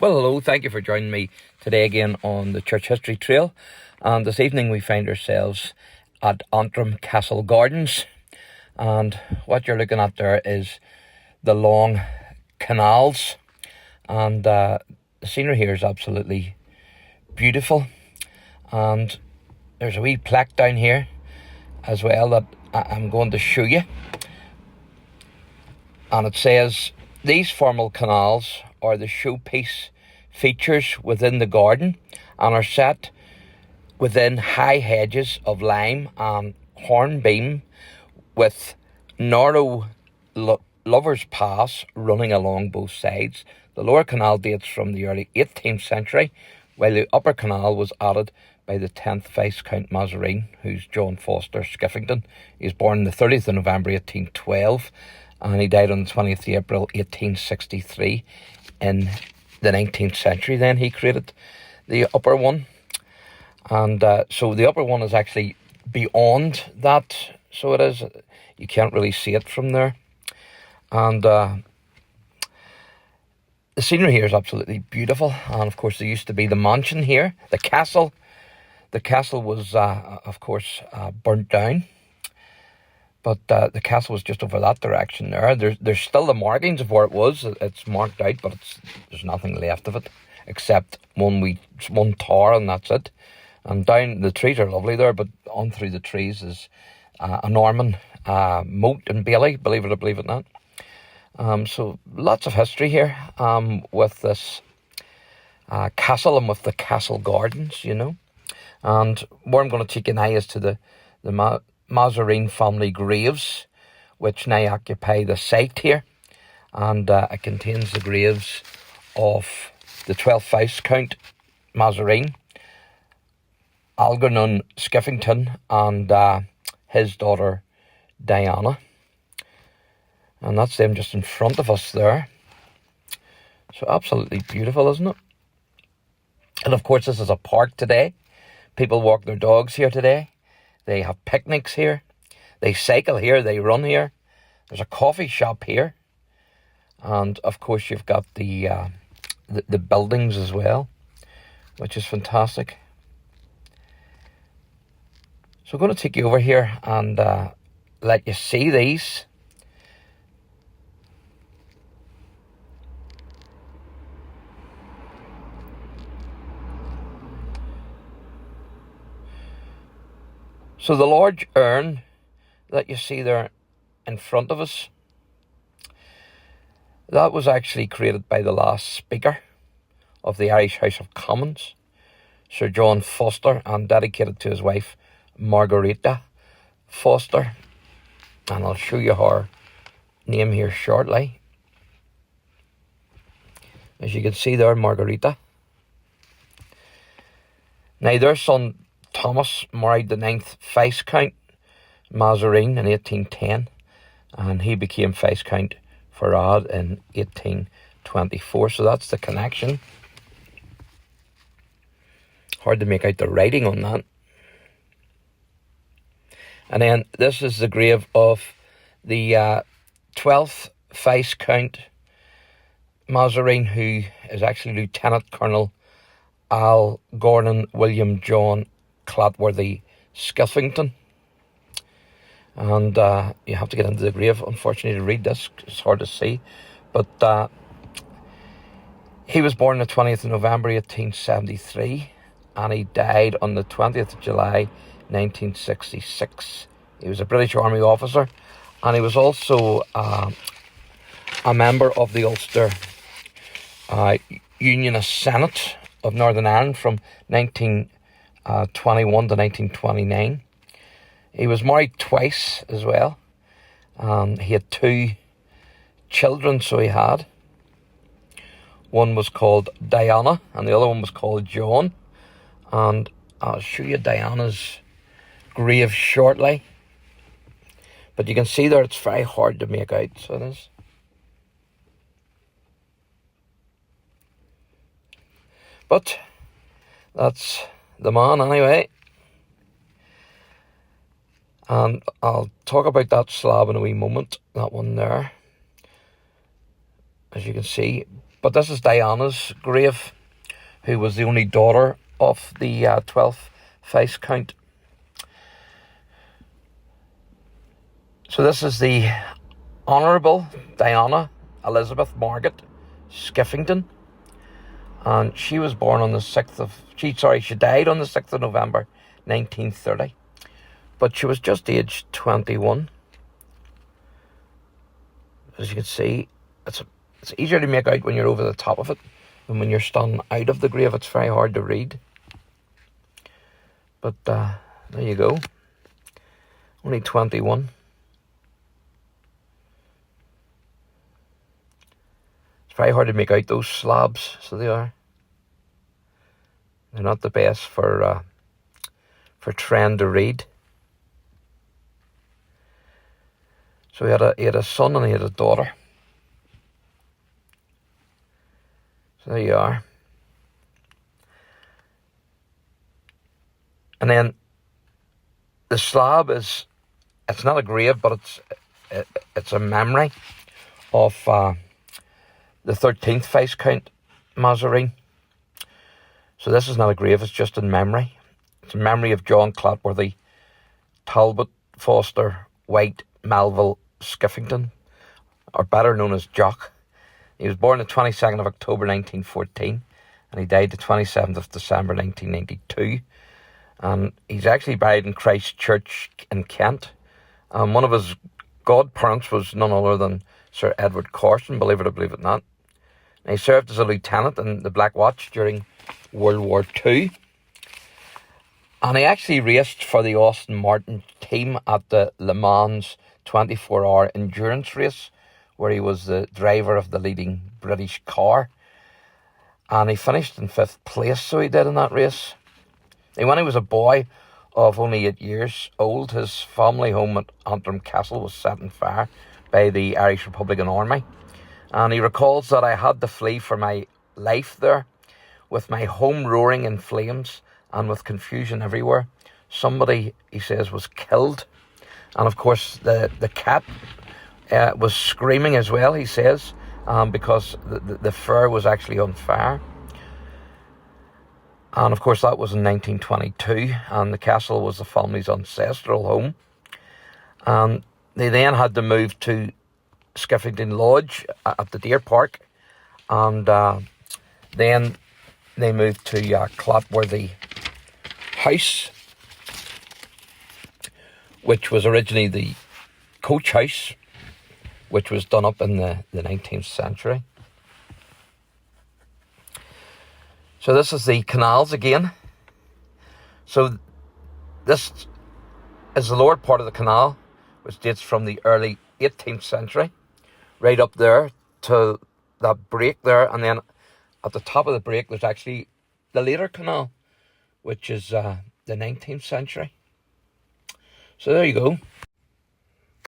Well, hello, thank you for joining me today again on the Church History Trail. And this evening we find ourselves at ANTRIM Castle Gardens. And what you're looking at there is the long canals. And the scenery here is absolutely beautiful. And there's a wee plaque down here as well that I'm going to show you. And it says, these formal canals are the showpiece features within the garden and are set within high hedges of lime and hornbeam with narrow lovers' paths running along both sides. The lower canal dates from the early 18th century, while the upper canal was added by the 10th Viscount Massereen, who's John Foster Skiffington. He was born on the 30th of November 1812 and he died on the 20th of April 1863. In the 19th century then he created the upper one. And so the upper one is actually beyond that, so it is. You can't really see it from there. And the scenery here is absolutely beautiful. And of course there used to be the mansion here, the castle. The castle was of course burnt down. But the castle was just over that direction there. There's still the markings of where it was. It's marked out, but there's nothing left of it except one tower, and that's it. And down, the trees are lovely there, but on through the trees is a Norman moat and bailey, believe it or believe it not. So lots of history here with this castle and with the castle gardens, you know. And where I'm going to take an eye is to the Massereene family graves, which now occupy the site here. And it contains the graves of the 12th Viscount Massereene, Algernon Skiffington, and his daughter Diana. And that's them just in front of us there. So absolutely beautiful, isn't it? And of course this is a park today. People walk their dogs here today. They have picnics here. They cycle here. They run here. There's a coffee shop here. And of course you've got the buildings as well, which is fantastic. So I'm going to take you over here and let you see these. So the large urn that you see there in front of us, that was actually created by the last Speaker of the Irish House of Commons, Sir John Foster, and dedicated to his wife, Margarita Foster. And I'll show you her name here shortly. As you can see there, Margarita. Now their son Thomas married the 9th Viscount Massereene in 1810, and he became Viscount Farad in 1824. So that's the connection. Hard to make out the writing on that. And then this is the grave of the 12th Viscount Massereene, who is actually Lieutenant Colonel Algernon William John Clatworthy Skiffington. And you have to get into the grave, unfortunately, to read this. It's hard to see. But he was born on the 20th of November 1873, and he died on the 20th of July 1966. He was a British Army officer, and he was also a member of the Ulster Unionist Senate of Northern Ireland from 1921 to 1929. He was married twice as well. He had 2 children, so he had. One was called Diana and the other one was called John. And I'll show you Diana's grave shortly. But you can see there it's very hard to make out, so it is. But that's the man anyway. And I'll talk about that slab in a wee moment, that one there. As you can see, But this is Diana's grave, who was the only daughter of the 12th Viscount. So this is the Honourable Diana Elizabeth Margaret Skiffington. And she was born on the 6th of... She died on the 6th of November 1930. But she was just aged 21. As you can see, it's easier to make out when you're over the top of it than when you're standing out of the grave. It's very hard to read. But there you go. Only 21. It's very hard to make out those slabs, so they are. They're not the best for trying to read. So he had a son and he had a daughter. So there you are. And then the slab it's not a grave, but it's a memory of the 13th Viscount MASSEREENE. So this is not a grave, it's just in memory. It's a memory of John Clatworthy, Talbot, Foster, White, Melville, Skiffington, or better known as Jock. He was born the 22nd of October 1914 and he died the 27th of December 1992. And he's actually buried in Christ Church in Kent. One of his godparents was none other than Sir Edward Corson, believe it or believe it not. And he served as a lieutenant in the Black Watch during World War II. And he actually raced for the Aston Martin team at the Le Mans 24-hour endurance race, where he was the driver of the leading British car. And he finished in 5th place, so he did in that race. And when he was a boy of only 8 years old, his family home at ANTRIM Castle was set on fire by the Irish Republican Army. And he recalls that I had to flee for my life there, with my home roaring in flames and with confusion everywhere. Somebody, he says, was killed. And of course, the cat was screaming as well, he says, because the fur was actually on fire. And of course, that was in 1922, and the castle was the family's ancestral home. And they then had to move to Skiffington Lodge at the Deer Park, and then they moved to Clatworthy House, which was originally the coach house, which was done up in the 19th century. So this is the canals again. So this is the lower part of the canal, which dates from the early 18th century, right up there to that break there. And then at the top of the break, there's actually the later canal, which is the 19th century. So there you go.